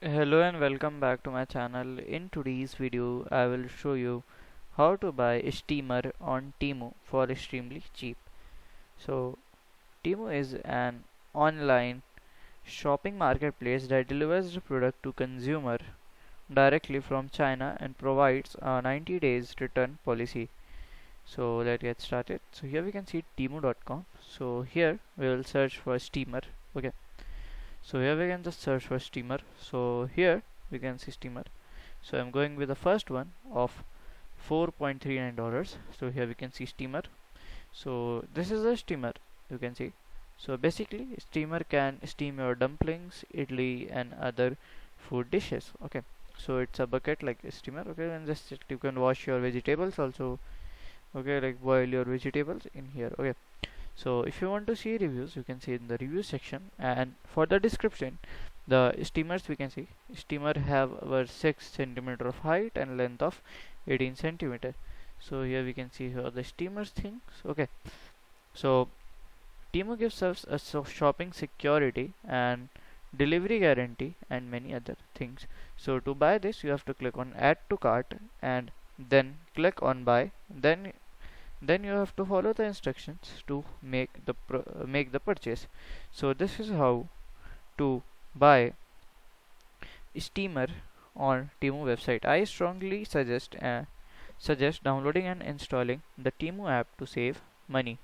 Hello and welcome back to my channel. In today's video I will show you how to buy a steamer on TEMU for extremely cheap. So TEMU is an online shopping marketplace that delivers the product to consumer directly from China and provides a 90 days return policy. So let's get started. So here we can see temu.com. So here we will search for steamer. Okay. So here we can just search for steamer. So here we can see steamer. So I'm going with the first one of $4.39. So here we can see steamer. So this is a steamer, you can see. So basically steamer can steam your dumplings, idli and other food dishes. Okay, so it's a bucket like a steamer. Okay, and just you can wash your vegetables also. Okay, like boil your vegetables in here. Okay, so if you want to see reviews, you can see in the review section. And for the description, the steamers we can see steamer have over 6 centimeter of height and length of 18 centimeter. So here we can see here the steamers things. Okay, so Temu gives us a shopping security and delivery guarantee and many other things. So to buy this you have to click on add to cart and then click on buy. Then you have to follow the instructions to make the purchase. So this is how to buy steamer on Temu website. I strongly suggest downloading and installing the Temu app to save money.